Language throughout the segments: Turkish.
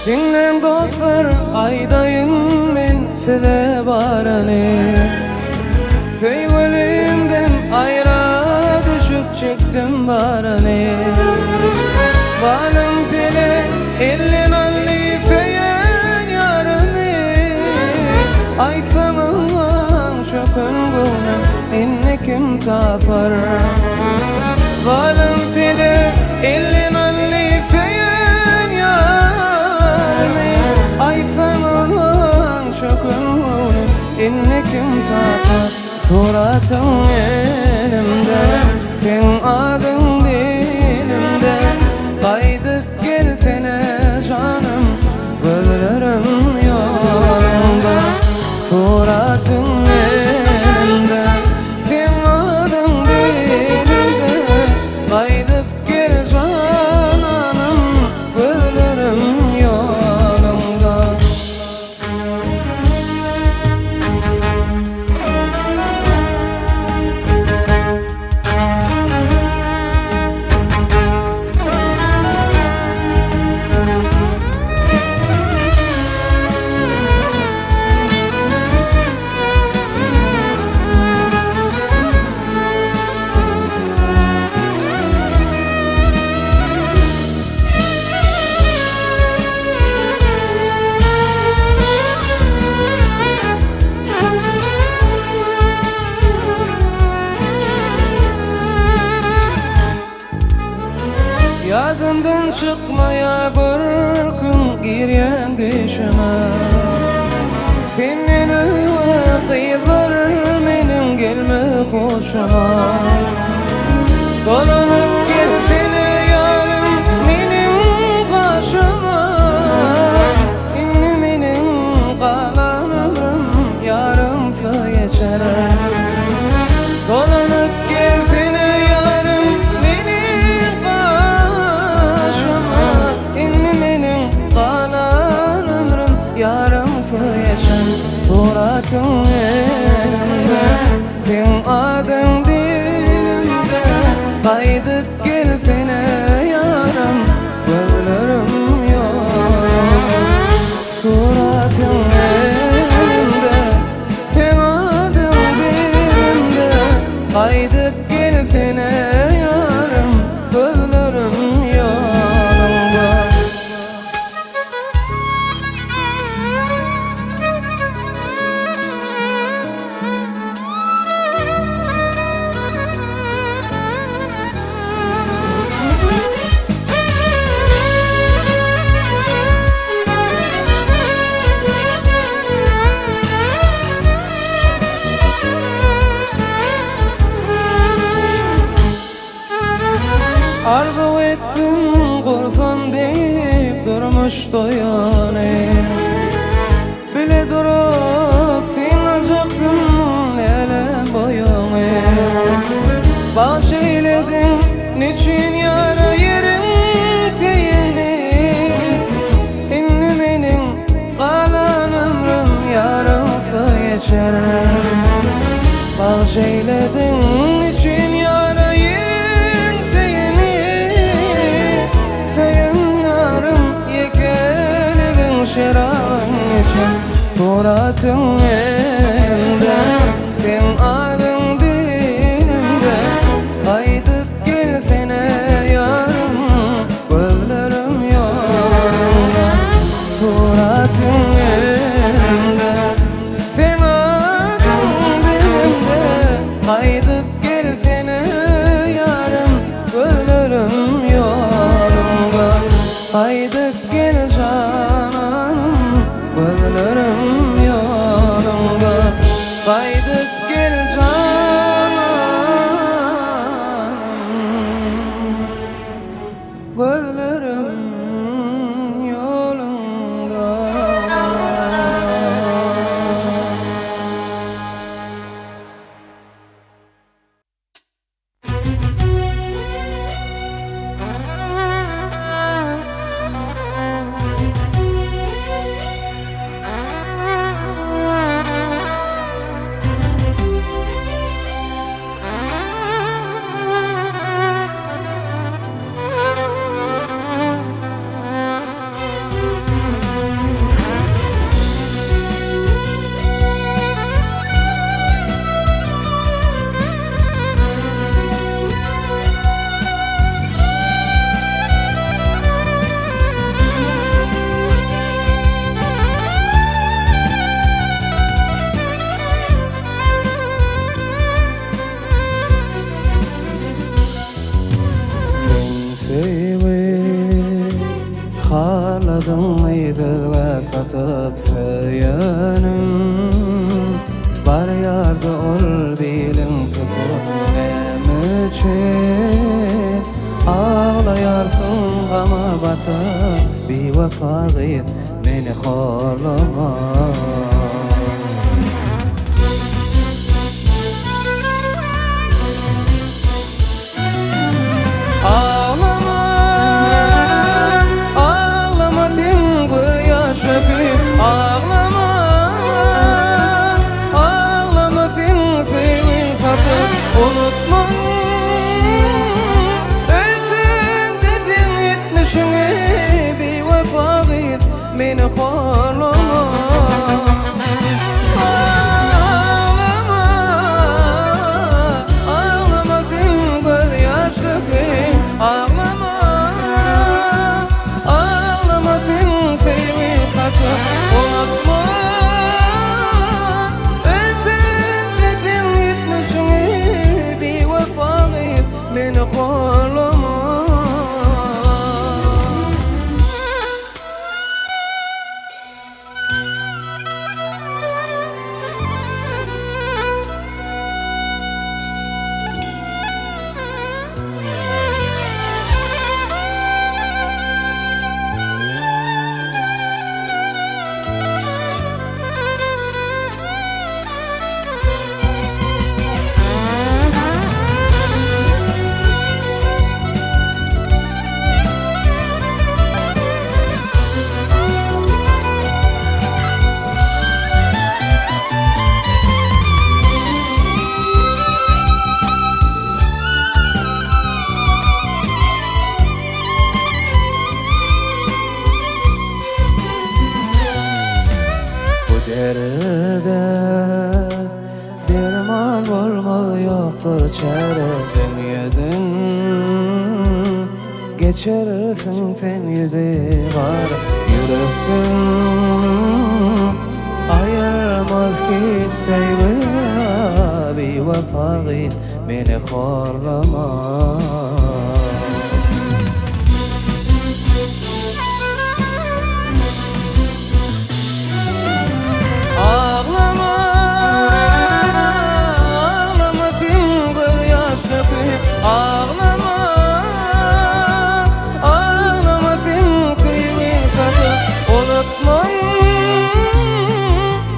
Dinlen gofar aydayım men size barani. Feygülümden ayra düşüp çektim barani. Balım pile ellin alli feyen yarani. Ayfamam çökün bunun inni kim tapar. Balım pile ellin alli feyen yarani. Ayfamam çökün bunun inni kim tapar. Suratın elimde, sen adın dilimde. Kaydıp gelsene canım, ölürüm yolunda. Suratın elimde, sen adın dilimde. Kaydıp gel canım, ölürüm yolunda. Yadımdan çıkmaya korkun giryen düşüme. Senin kıyılar benim gelme hoşuma. Dolanıp gelsene yarım benim karşıma. İnni benim kalan ömrüm yarımsa geçer. Dolanıp gelsene yarım benim karşıma. İnni benim kalan ömrüm yarımsa yaşar. Suratın elimde, sen adın dilimde. Kaydıp gelsene yarım, ölürüm yolunda. Suratın elimde, sen adın dilimde. Kaydıp gelsene yarım, ölürüm yolunda. Arzu ettim kursan deyip durmuş doyanı. Bile durup sinacaktım elem boyunu. Bahşeyledin niçin yara yerim teyini. İnni benim kalan ömrüm yarımsa geçer. Bahşeyledin niçin yara yerim teyini. Sen yarım yekeligin şeran için. Suratın elimde, sen adın dilimde. Kaydıp gelsene yarım, gözlerim yolunda. Suratın elimde, sen adın dilimde. Kaydıp gelsene yarım, gözlerim yolunda. Kaydıp gel canım, gözlerim yolunda. Kaydıp gel canım, gözlerim yolunda. Harladım mıydı ve satıp söylenim. Var yardı ol bilin tutup nem için. Ağlayarsın gama batıp bir vefa gıyıp meni horlama. Unutma, ölsem dedin etmişini, bir vefa gıyıp meni horlama. Ağlama, ağlama sen göz yaşlı kıyım. Ağlama, ağlama sen sevil katı. Unutma, meni horlama. Derde derman olmalı yoktur çare. Demiyedin geçersin sen yedi var yürekten. Ayırmaz ki sevgi bir vefa gıyıp meni horlama. Ağlama, ağlama sen kıyımın satı. Unutma,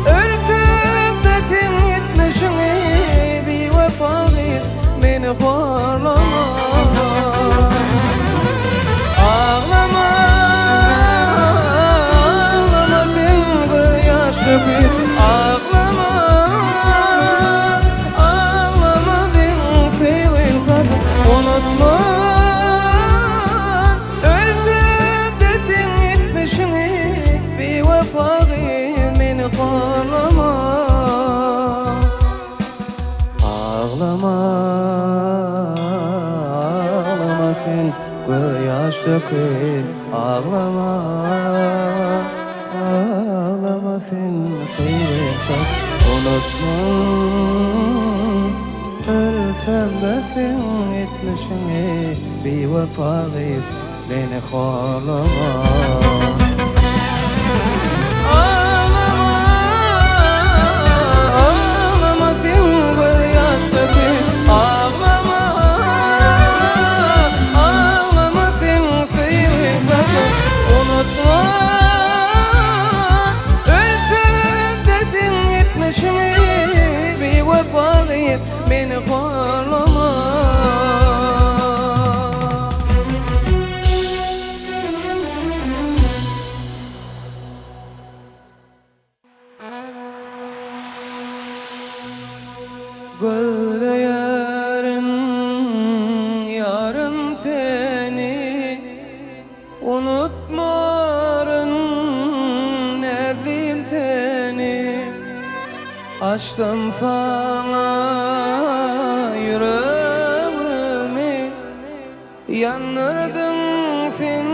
ölsem de sen yetmişini, bir vefa gıyıp meni horlama. Ağlama, ağlama sen göz yaşlı kıyım. Ağlama, ağlama sen sevil satı. Unutma, ölsem de sen yetmişini, bir vefa gıyıp meni horlama. Ağlama, ağlama sen göz yaşlı kıyıp. Ağlama, ağlama sen sevil satı. Unutma, ölsem de sen etmişini, bir vefa gıyıp beni horlama. Ağlama, ağlama sen göz yaşlı kıyıp. Ağlama, ağlama sen sevil satı. Unutma, ölsem de sen etmişini, bir vefa gıyıp meni horlama. Böyle yarın, yarın seni unutmarım, nedim seni. Açtım sana yüreğimi, yanırdın sen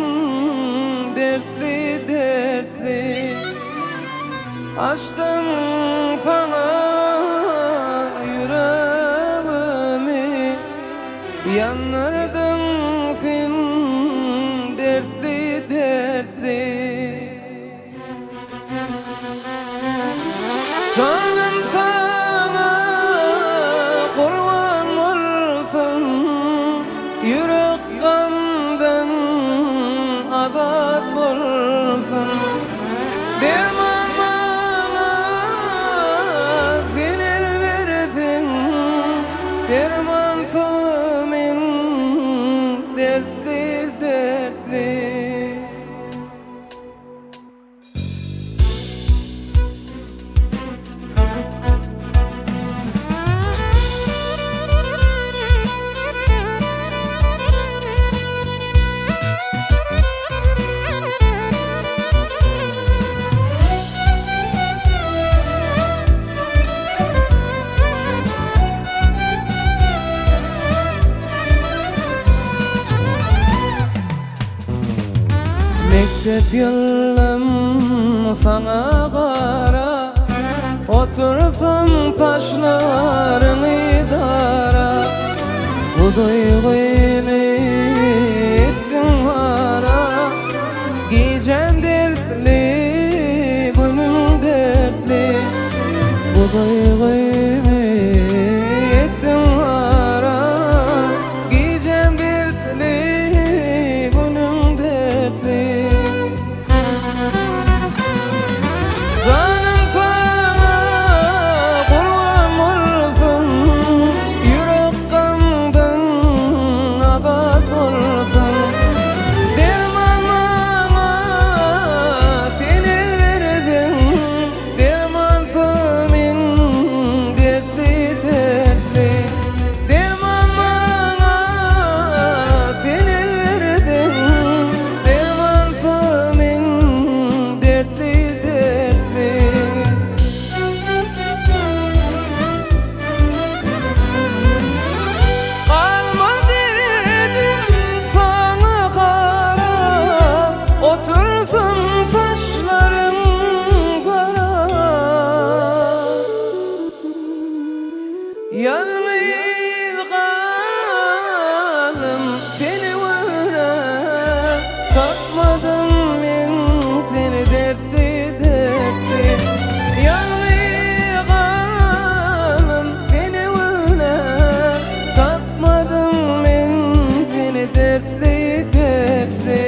dertli dertli. Açtım sana yüreğimi, yanırdın sen dertli dertli. abad bolsun. Derman bana finel verdin, derman famin dertli dertli. Mektep yılım sana kara, otursam taşlarını dara. Bu duyguyu ettim hara, giyeceğim dertli, günüm dertli. Bu duyguyu ettim hara, giyeceğim dertli, günüm dertli. Canım sana kurban olsun, yürek kandan abad olsun. Derman bana finel verdin, derman famin dertli dertli. Derman bana finel verdin, derman famin dertli dertli. Kalma derdim sana kara, otursam taşlarım kara. Yalnız kalım seni öyle, takmadım ben seni dertli dertli. Yalnız kalım seni öyle, takmadım ben seni dertli dertli.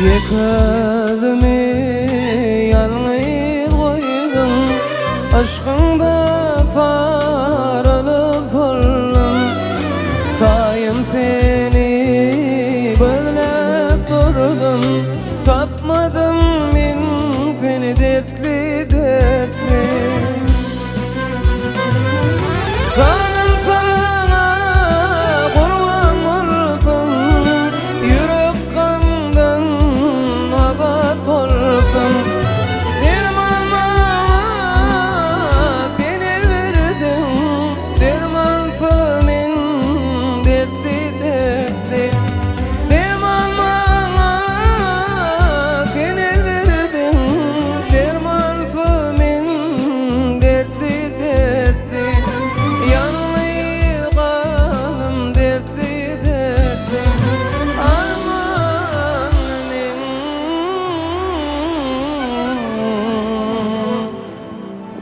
Yıkadımı yalnız koydum, aşkında faralıp oldum. Tayım seni bölüp durdum, tapmadım ben seni dertli dertli. Canım sana kurban olsun, yürek kandan abad bolsun. Derman bana finel verdin, derman famin dertli dertli. Derman bana finel verdin, derman famin dertli dertli. Yalnız kalım dertli dertli. Armanın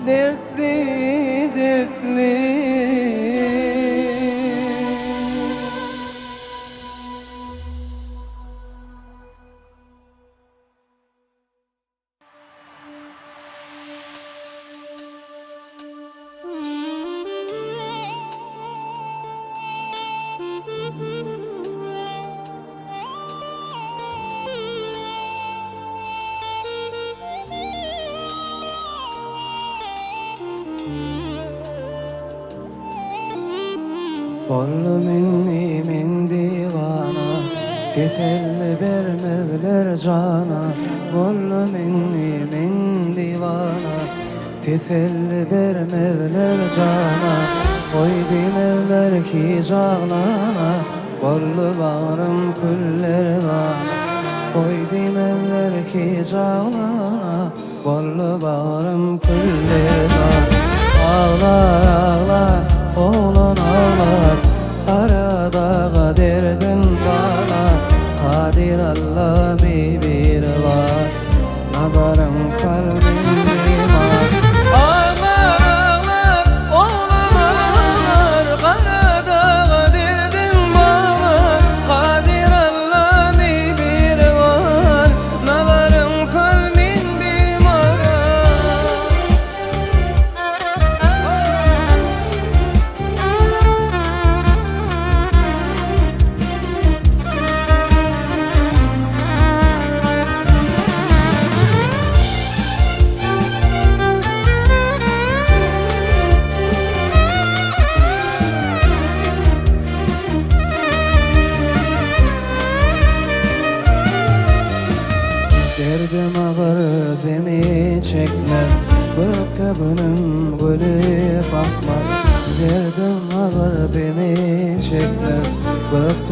dertli dertli. Bollu minni min divana, teselli vermevler cana. Bollu minni min divana, teselli vermevler cana. Oy demevler ki cağlana, bollu bağrım küller vana. Oy demevler ki cağlana, bollu bağrım küller vana. Ağlar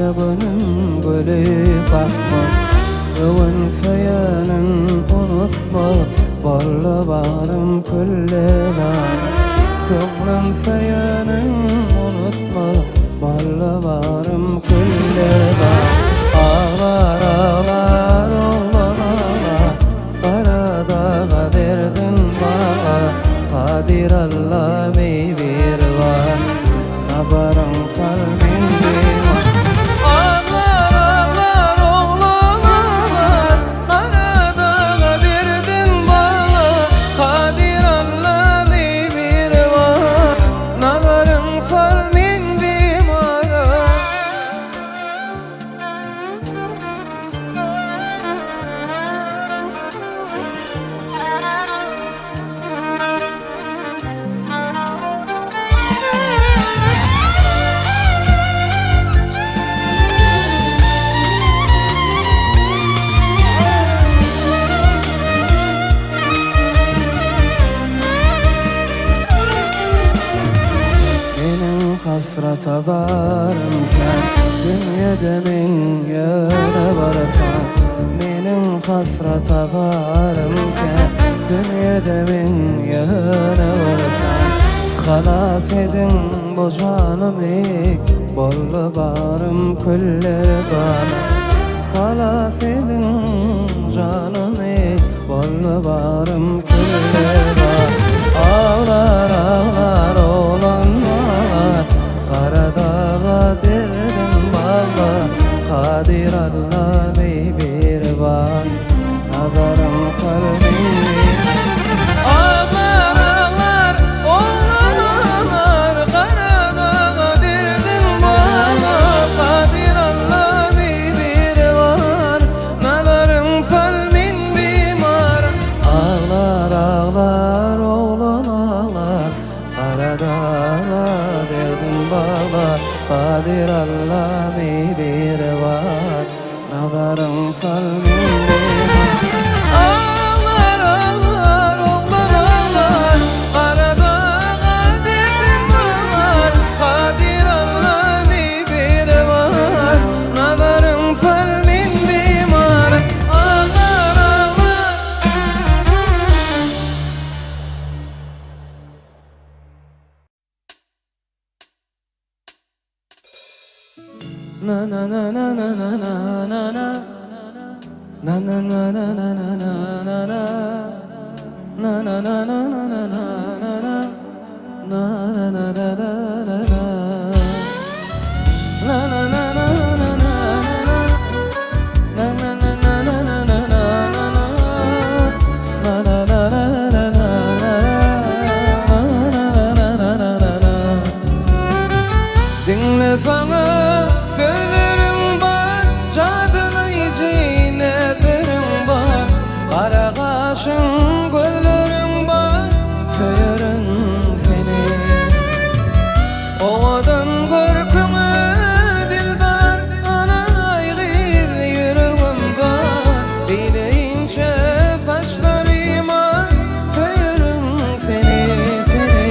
Gece günüm gülüp bakma, Öwün sayanın unutma, Barlı barım külle var. Köprüm sayanın unutma, Barlı barım külle var. Ağlar ağlar oğlan ağlar, Kara dağa derdin var. Kadir Allah bir var, Nabarın sal bindi var. Ağlar ağlar oğlan ağlar, Kara dağa derdin var. Kadir Allah bir var, Nabarın sal bindi var. Hasrata varımken dünyada min yere varsan, benim hasrata varımken dünyada min yere varsan, halas edin bu canımı, bollu barım küller bana. Halas edin canımı, bollu barım küller bana. Ağlar ağlar oğlan ağlar, Kara dağa derdin bağla. Kadir Allah bir var, Nazarım sar beni. Ağlar ağlar oğlan ağlar, Kara dağa derdin bağla. Kadir Allah bir var, Nazarım sar beni var. Ağlar ağlar oğlan ağlar, Kara dağa derdin bağla. Kadir Allah bir var, Nazarım sal beni var. Ağlar ağlar oğlan ağlar, Kara dağa derdin var. Kadir Allah bir var, Nazarım sal beni var. Ağlar ağlar. Na na na na na na na na na, na na na na na na na na, na na na na na na na na, na na na na na na, na na na na na na na, na na na na na na na na, na na na na na na. Dinle sana söylerim var, cadılıcı neferim var. Kara kaşın gözlerim var, söylerim seni. Ovadan korkumu dildar, anan aygır yüreğim var. Dileyince saçlarıma söylerim seni, seni.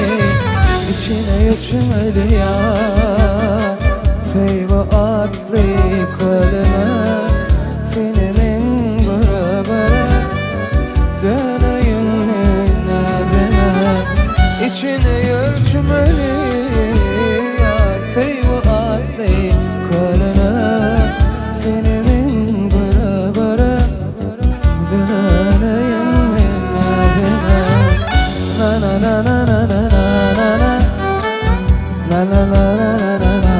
İçine göçmeli yar, Seyva adlı köleme, Senemin göre göre döneyim nazene. İçine ölçmeli yar, Seyva adlı köleme, Senemin göre göre döneyim nazene. Na na na na na na na na, na na na na na na.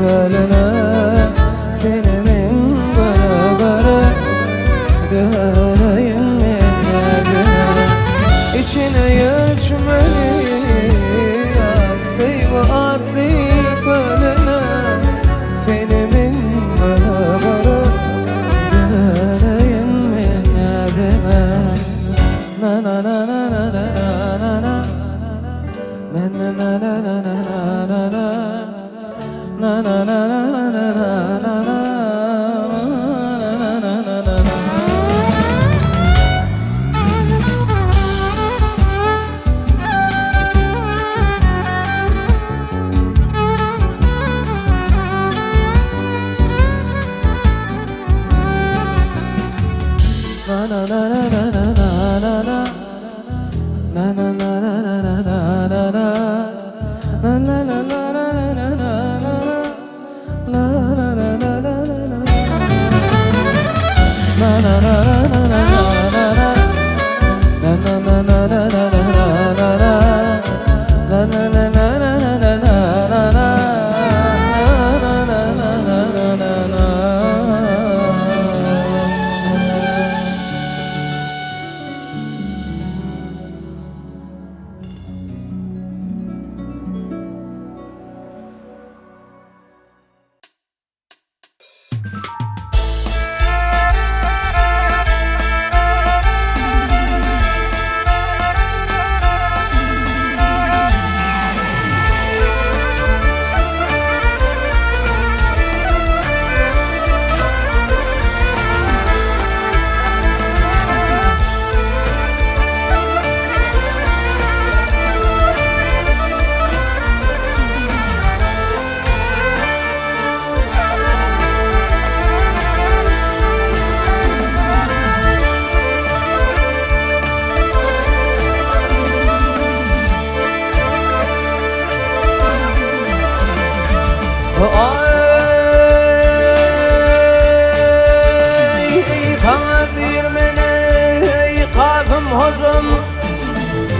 haline, seni min gara döneyim minneline. İçine yerçmeli sevgi adli haline, seni min gara döneyim minneline. Na na na na na na na na. Na na na na na na na na. Na na na na na na na na na.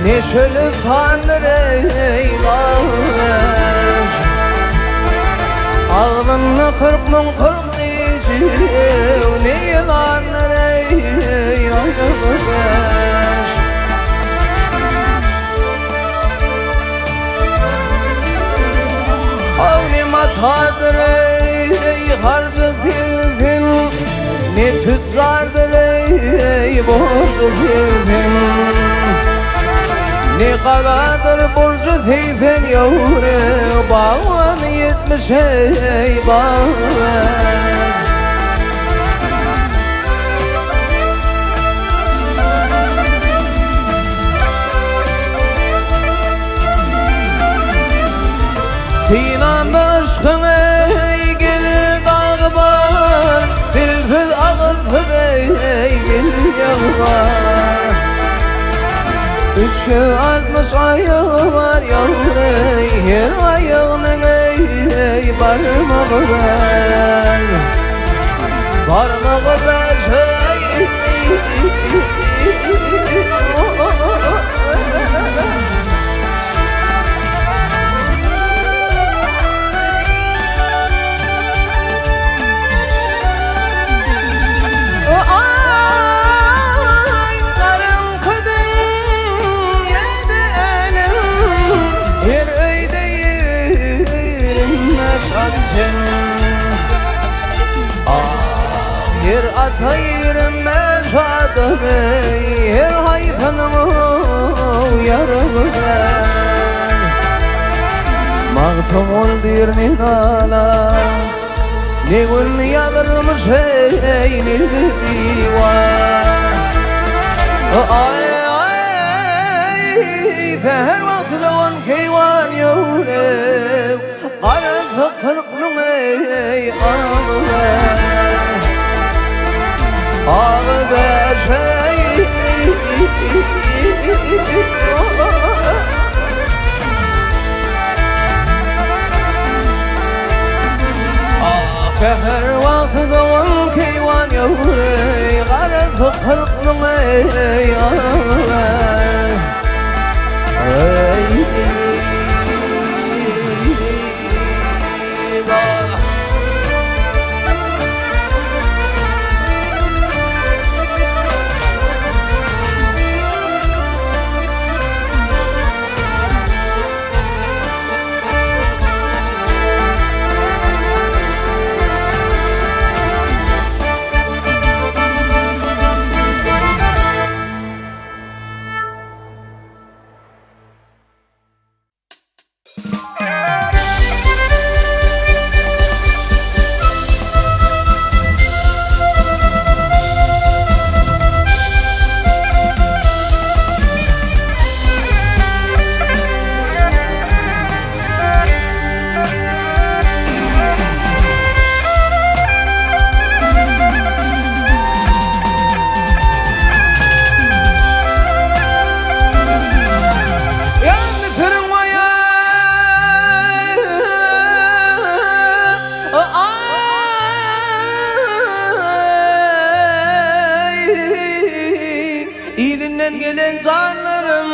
Ne çölü kandır ey dağlar, ağzını kırpmın kırp diyeceğim. Ne yılanlar ey arkadaş, avni matadır ey harcı filfin, ne tüccardır ey borcu filfin. Ne karadır burcu teyfen yavru, bağvan yetmiş ey bağvan. Sinan aşkın ey gelir dağban, filfil ağızdır ey gelir yavvar. 360 ayağı var yavru, her ayağının ey parmağı ver, parmağı ver her atayırım ben şadım ey, her haytanımı yarımı ben. Mağtum ol bir nihana, ne gün yadırmış ey ne divan. Ay ay feher vakti on keyvan yavrum, karanlık kırıklım ey ağlar. Ağlı beşey Seher vakti doğan keyvan yavru, karanlık kırıklım ey ağlar. Ey gelen canlarım.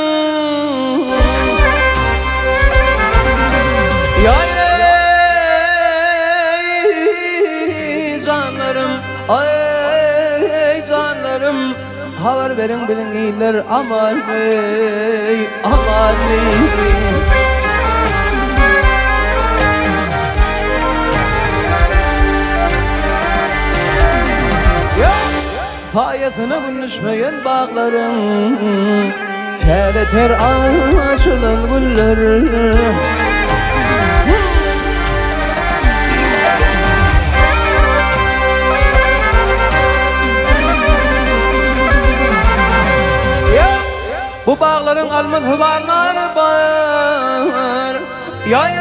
Yay canlarım, ay canlarım, haber verin bilin iyiler aman bey, aman bey. Fayetine günleşmeyen bağlarım, ter ter açılan güller. Bu bağların almaz hıvarları var. Yay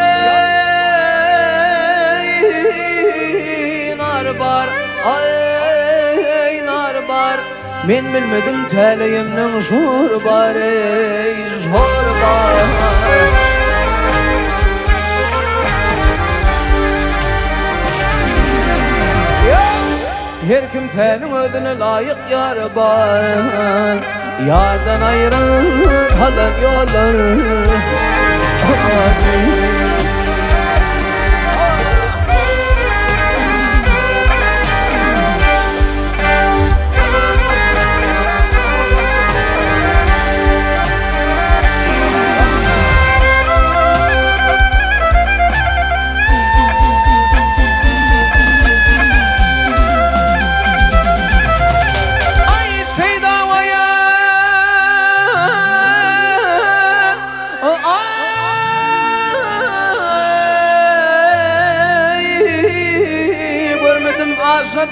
nar var, ay nar var. Men bilmedim teleyimden şur var, şur var. Her kim senin ödüne layık yar var. Yardan ayrı kalan yollar.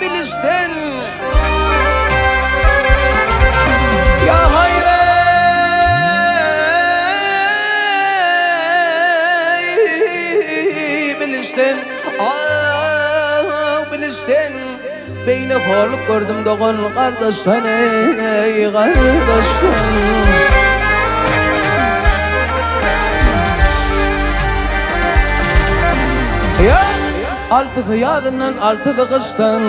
Bilisten ya hayre bilisten, bilisten beyne horluk gördüm doğan kardeşten, ey kardeşten. Ya altıdı yadından altıdı kıştan,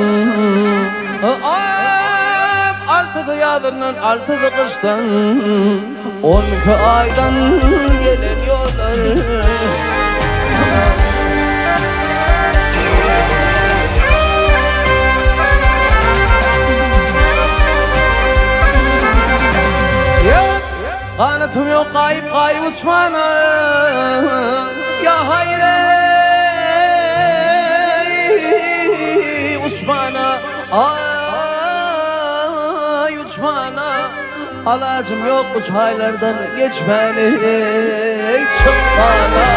altıdı yadından altıdı kıştan, 12 aydan gelen yollar. Kanıtım yok kayıp kayıp uçmana, ya hayre uçmana, ay uçmana. Alacım yok bu çaylardan geçmeni, çık bana.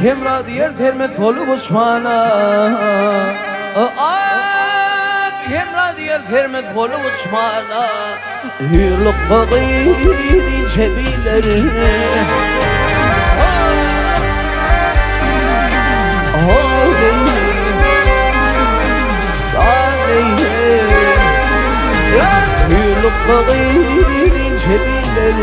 Hemra diğer termet olup uçmana, hemra diğer termet olup uçmana. Hürlük bağıydin çebiler, hürlük bağıydin çebiler.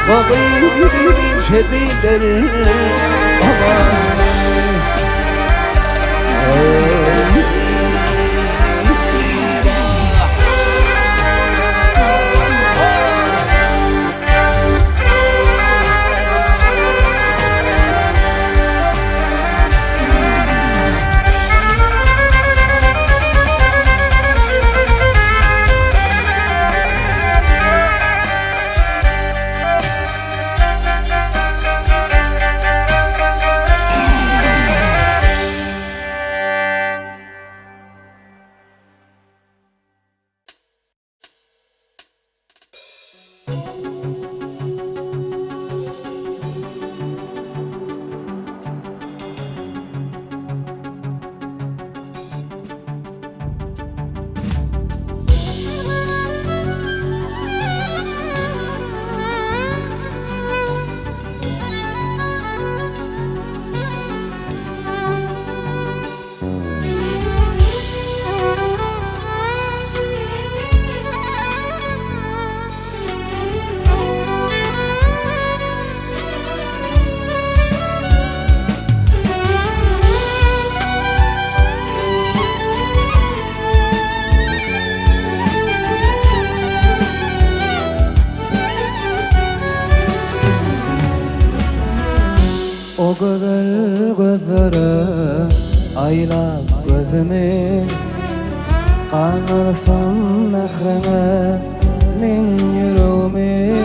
Bağıydin çebiler, aman. O güzel gözlere aylap gözümü, qanarsam mehreme min yüreğimi.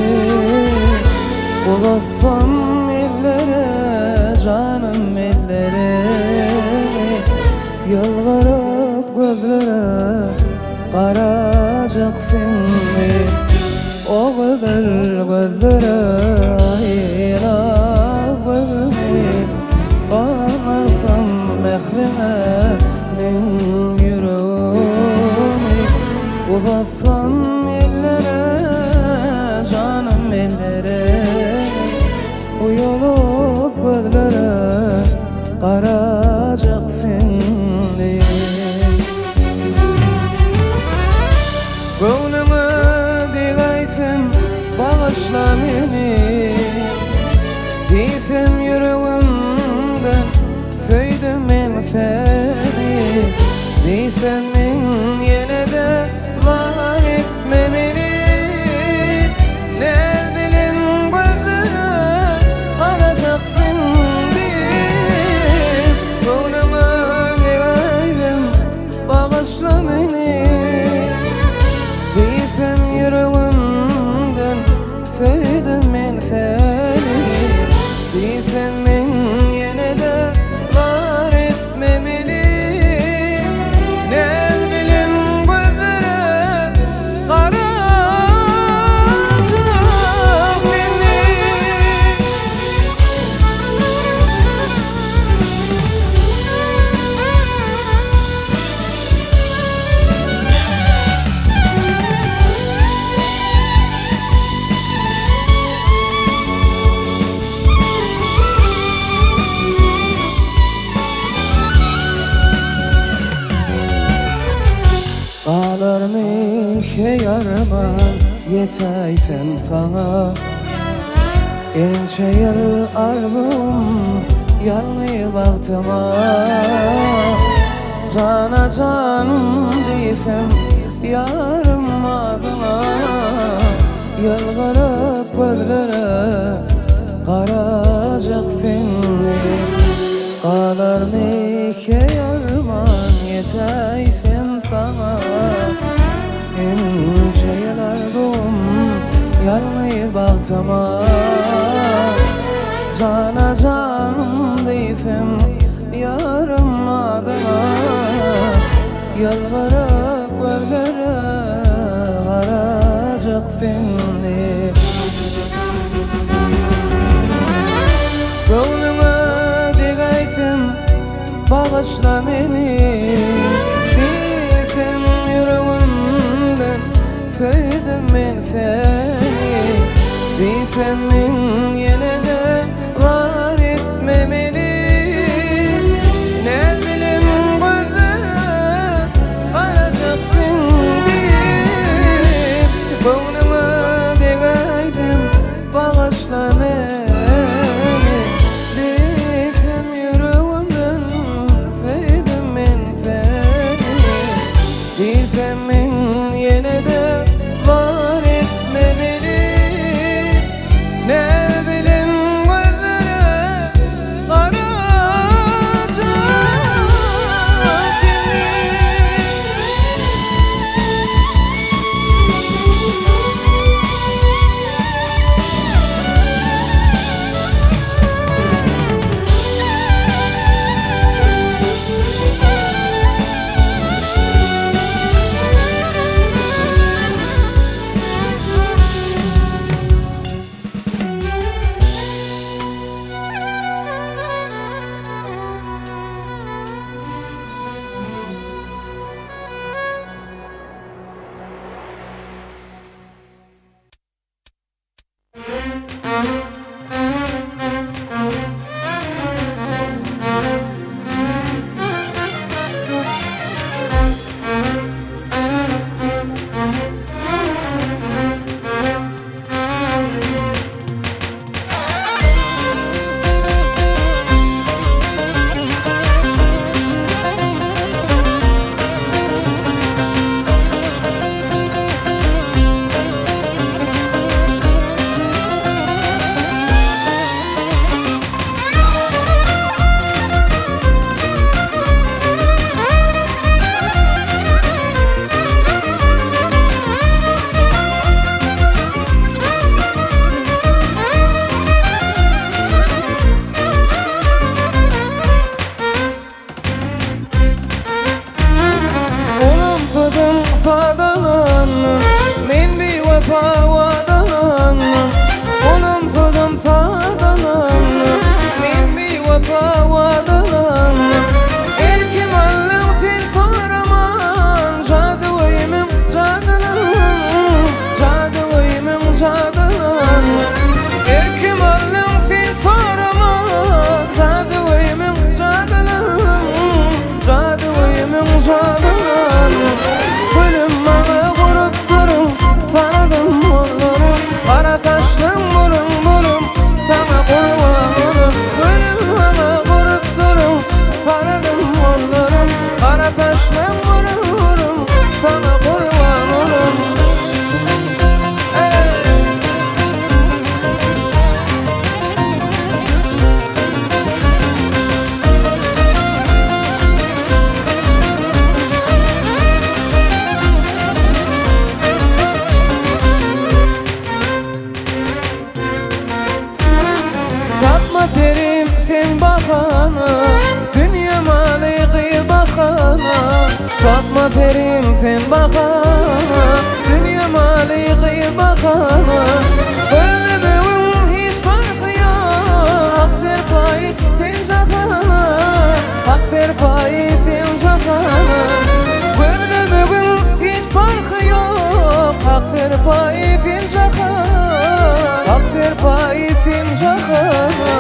Uzatsam ellere, canım ellere, yalvarıp gözlere qaracaksın mi? O güzel gözlere aylap gözümü, qanarsam mehreme min yüreğimi. Uzatsam ellere, canım ellere, uyulup gözlere qaracaksın diye. Gönlümü digaysem bağışla beni, diysem yüreğimden söyledim ben seni. Diysem ben yine de var etmemeli. Ne bileyim gözlere qaracaksın diye. Gönlümü digaysem bağışla beni, diysem yüreğimden söyledim ben seni. Diysem ben yine de var etmemeli. Ne bileyim gözlere qaracaksın beni. Ağlarmış yarman yeteysem sana. Ençe yıl arbım yanlı baktıma. Cana canım diysem yarım adıma. Yalvarıp gözlere qaracaksın mi? Ağlarmış yarman yeteysem sana. Ençe yıl arbım yanlı baktıma. Cana canım diysem yarım adıma. Yalvarıp gözlere qaracaksın diye. Gönlümü digaysem bağışla beni, diysem yüreğimden söyledim ben seni. Diysem ben yine de var etmemeli. Ne bileyim gözlere qaracaksın diye. Gönlümü digaysem bağışla beni, diysem yüreğimden söyledim ben seni. Diysem ben yine de var etmemeli. Ne Fatma perim sen bakana, dünya mali gıyır bakana. Ölümün hiç farkı yok, hak ver payı sen zakana, hak ver payı sen zakana. Ölümün hiç farkı yok, hak ver payı sen zakana, hak ver payı sen zakana.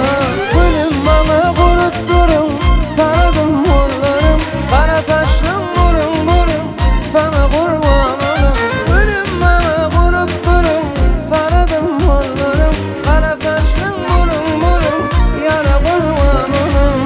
Ölüm bana vurup durun, sardım mollarım, kara taşlım burun burun, sana kurban olum. Ölüm bana vurup durun, sardım mollarım, kara taşlım burun burun, yara kurban olum.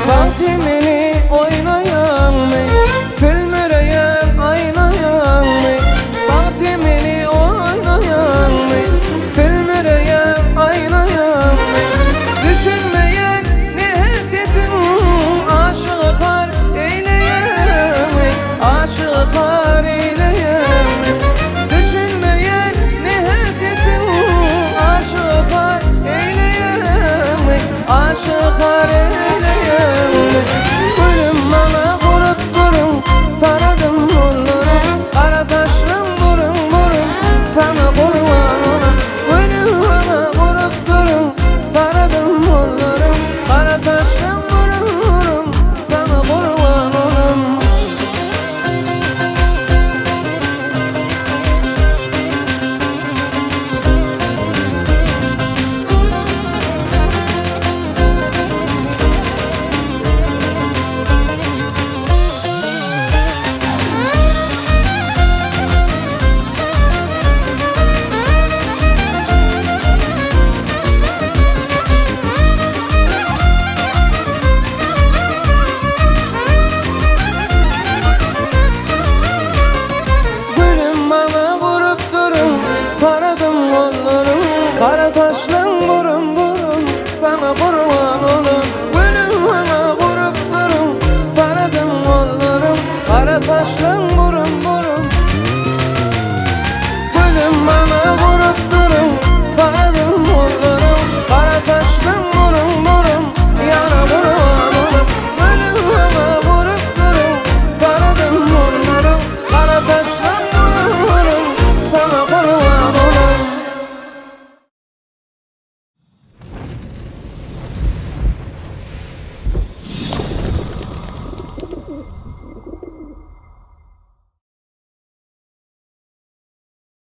Bahçemini oynayan mı? Filmüreyem aynayan mı? Bahçemini oynayan mı? Filmüreyem aynayan mı? Düşünmeyen nefetim aşığı kar eyleyen mi? Aşığı kar eyleyen mi? Düşünmeyen nefetim aşığı kar eyleyen mi? Aşığı kar eyleyen mi? Ölüm bana vurup durun, sardım mollarım, kara taşlım burun burun, sana kurban olum. Ölüm bana vurup durun, sardım mollarım, kara taşlım burun burun, sana kurban olum. Gülüm bana vurup durun, sardım kollarım, kara taşlan burun burun, sana kurban olum. Gülüm bana vurup durun, sardım kollarım, kara taşlan